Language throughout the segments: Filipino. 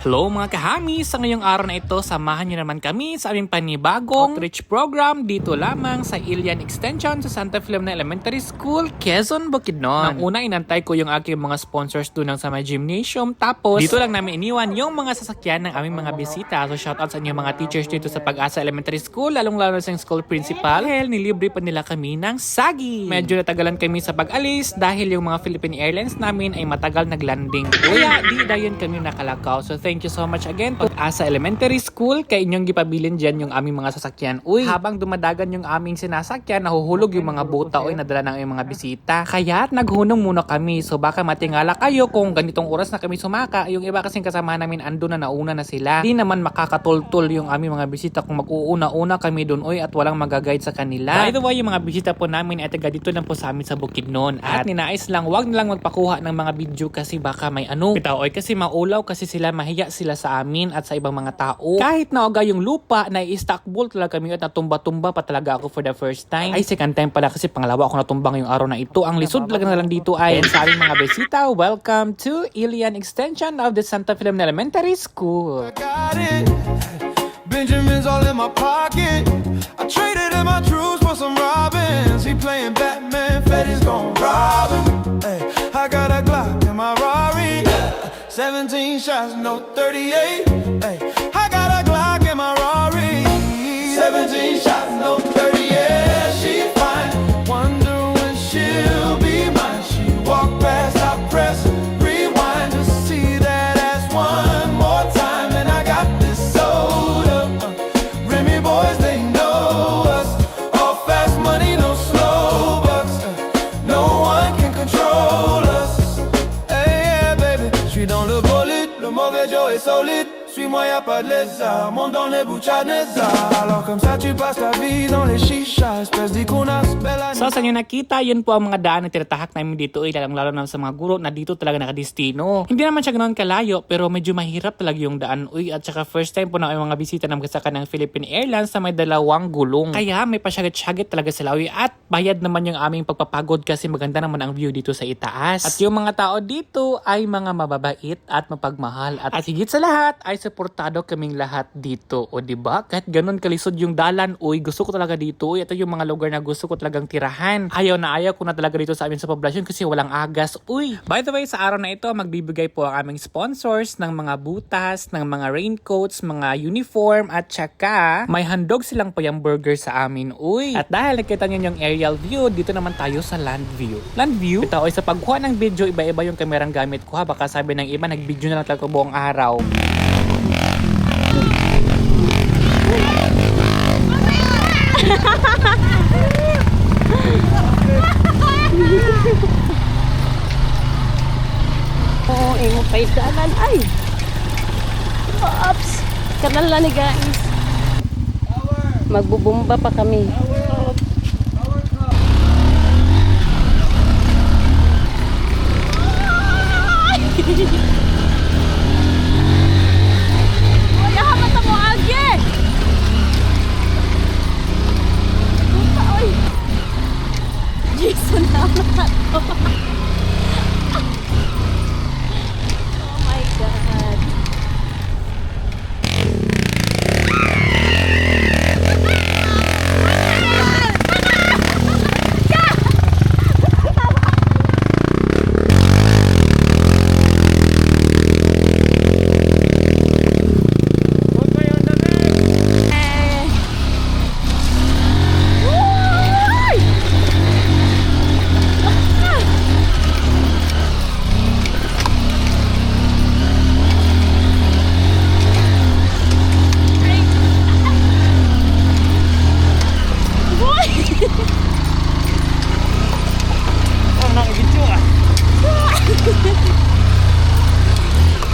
Hello mga kahami! Sa ngayong araw na ito, samahan niyo naman kami sa aming panibagong outreach program dito lamang sa Ilian Extension sa Santa Filomena Elementary School, Quezon, Bukidnon. Nang una, inantay ko yung aking mga sponsors doon sa may gymnasium. Tapos, dito lang namin iniwan yung mga sasakyan ng aming mga bisita. So, shoutout sa inyong mga teachers dito sa Pag-asa Elementary School, lalong-lalo sa school principal. Dahil nilibre pa nila kami ng sagi. Medyo natagalan kami sa pag-alis dahil yung mga Philippine Airlines namin ay matagal naglanding. Kaya, di dayon kami nakalakaw. So, thank you so much again Pag-asa Elementary School kay inyong gipabilin dyan yung aming mga sasakyan. Uy, habang dumadagan yung aming sinasakyan, nahuhulog yung mga buta o nadala ng aming mga bisita. Kaya naghunong muna kami. So baka matingala kayo kung ganitong oras na kami sumaka. Yung iba kasing kasama namin ando na nauna na sila. Di naman makakatultul yung aming mga bisita kung mag-uuna-una kami doon oy at walang magaguide sa kanila. By the way, yung mga bisita po namin ay taga dito lang po sa amin sa Bukidnon. At ninais lang, wag nilang magpakuha ng mga video kasi baka may bitaw oy kasi maulaw kasi sila mahiya sila sa amin at sa ibang mga tao. Kahit naoga yung lupa, na-i-stackball talaga kami at natumba-tumba pa talaga ako for the first time. Ay, second time pala kasi pangalawa ako natumbang yung araw na ito. Ang lisod talaga na lang dito ay sa aming mga besita, welcome to Ilian Extension of the Santa Filomena Elementary School. I got it. Benjamin's all in my pocket. I traded in my truths for some robins. He playing Batman, Fetty's gon' rob him. Hey, I got a Glock in my Rari. 17 shots, no 38. Hey, I got a Glock in my Rari. 17 shots, no 38. She fine. Wonder when she'll be mine. She walk past, I press rewind to see that ass one more time. And I got this soda. Remy boys, they know us. All fast money, no slow bucks. No one can control us. Hey, yeah, baby. Je suis dans le bolide, le mauvais Joe est solide. Suis-moi, y'a pas de lézard, monte dans les bouchadneza. Alors comme ça tu passes ta vie dans les chichas. Espèce d'ikunas, bella. So sa inyo nakita, yun po ang mga daan na tinatahak namin dito ay lalo na sa mga guro na dito talaga nakadestino. Hindi naman siya ganoon kalayo pero medyo mahirap talaga yung daan. Uy, at saka first time po na yung mga bisita na magkasaka ng Philippine Airlines na may dalawang gulong. Kaya may pasyagit-syagit talaga sila. Uy, at bayad naman yung aming pagpapagod kasi maganda naman ang view dito sa itaas. At yung mga tao dito ay mga mababait at mapagmahal. At higit sa lahat ay suportado kaming lahat dito. O diba? Kahit ganun kalisod yung dalan, uy, gusto ko talaga dito. Uy, ito yung mga lugar na gusto ko talagang tirahan. Ayaw ko na talaga dito sa amin sa poblasyon kasi walang agas. Uy! By the way, sa araw na ito, magbibigay po ang aming sponsors ng mga butas, ng mga raincoats, mga uniform, at saka may handog silang payang burger sa amin. Uy! At dahil nakita nyo yung aerial view, dito naman tayo sa land view. Land view? Ito, sa pagkuha ng video, iba-iba yung kamerang gamit ko ha. Baka sabi ng iba, nag-video na lang talaga buong araw. Oo, imo pa dalan ay. Oops. Kanal na ni guys. Magbubumba pa kami. Oy, hamat mo agi. Oy. Jason na to. Oh my God.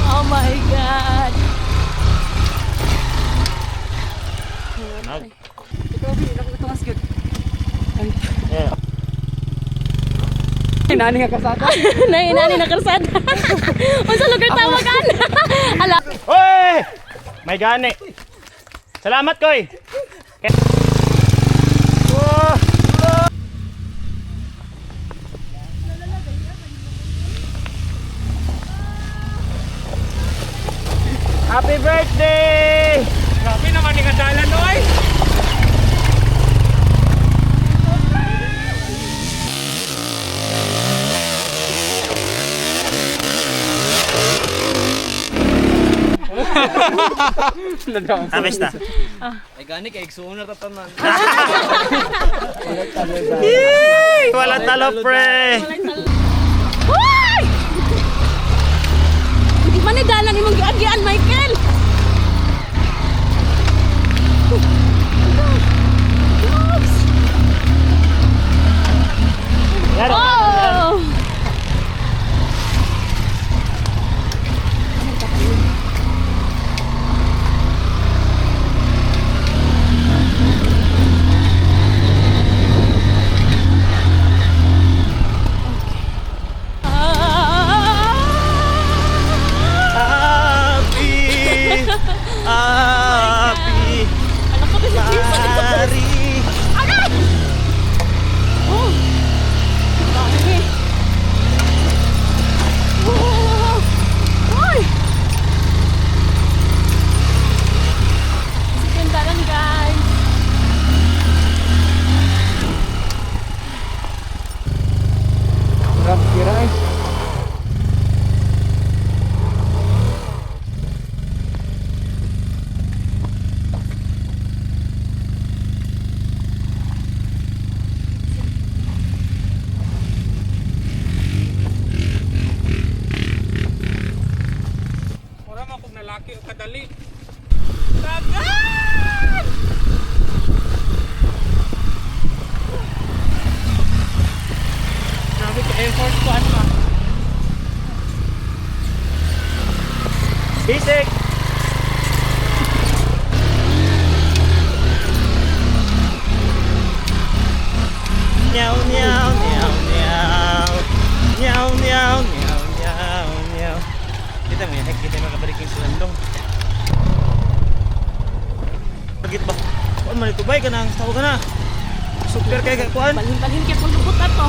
Oh my God. Inani nga kasada. Nainani na karsada. Unsa lugar tawagan? Ala. Hoy! May gani. Salamat, Koy. Happy birthday! Grabe naman ni kadalan, oy! Ames na. Ay gani kay igsuon na tatanan. Walang talo, pre! Hoy! Hindi man ni dalan imong giagian, Michael. Oops. Yan. Oh! Happy! Happy! Ano ko ba si Mari! Agad! Oh! Dami. Oh! Hoy! Sikundaran, guys. Wala man kung nalaki o kadali. Grabe ka effort ko pa. Bisik! Meow, meow, meow, meow. Meow, meow, meow, meow, meow. Kita mo yan, kita mo kabaliking sulandong. Pagit ba? Kuan man ito bay ka nang tawo ka na. Super kay ka kuan. Balhin-balhin kaya kung lubot na to.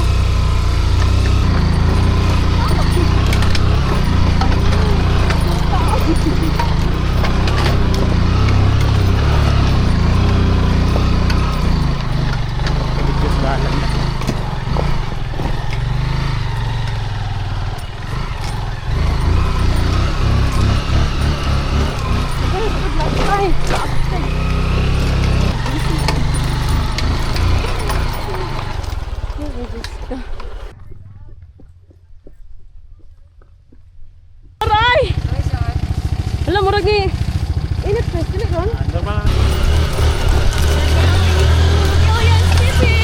Kabigos balan. Ay! Aray! Alam mo, Ragi. Init pa, sila ron? Normal. Oh, yan, Sisi!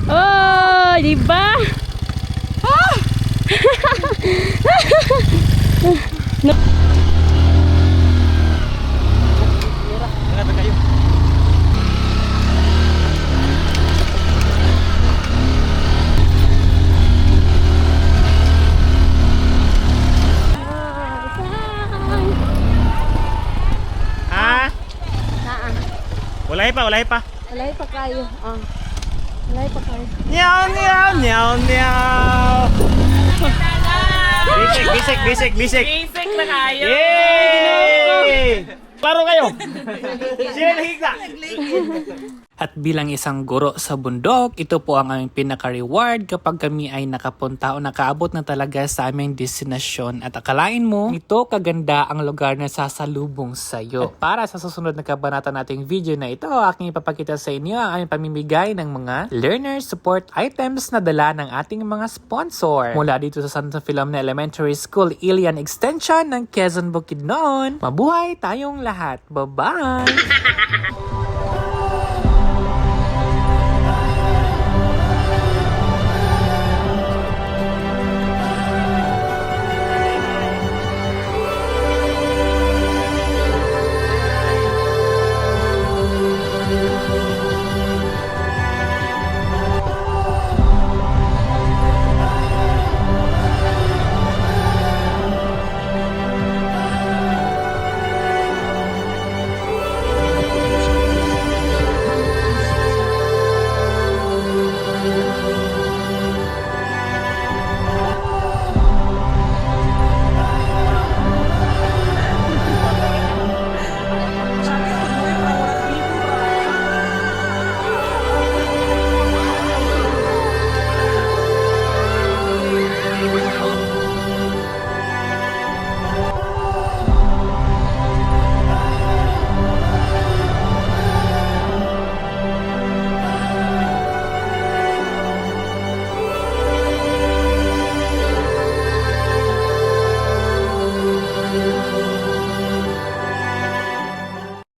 Oh, di ba? Ngata kayo. Ha? Walay pa. Walay pa kayo. Ah. Walay pa kayo. Meow, meow, meow, meow. Bisik. Basic na kayo. Yay! Klaro kayo. Sino nahigda? At bilang isang guro sa bundok, ito po ang aming pinaka-reward kapag kami ay nakapunta o nakaabot na talaga sa aming destinasyon. At akalain mo, ito kaganda ang lugar na sasalubong sa'yo. At para sa susunod na kabanata nating video na ito, aking ipapakita sa inyo ang aming pamimigay ng mga learner support items na dala ng ating mga sponsor. Mula dito sa Santa Filomena Elementary School, Ilian Extension ng Quezon Bukidnon. Mabuhay tayong lahat. Bye-bye!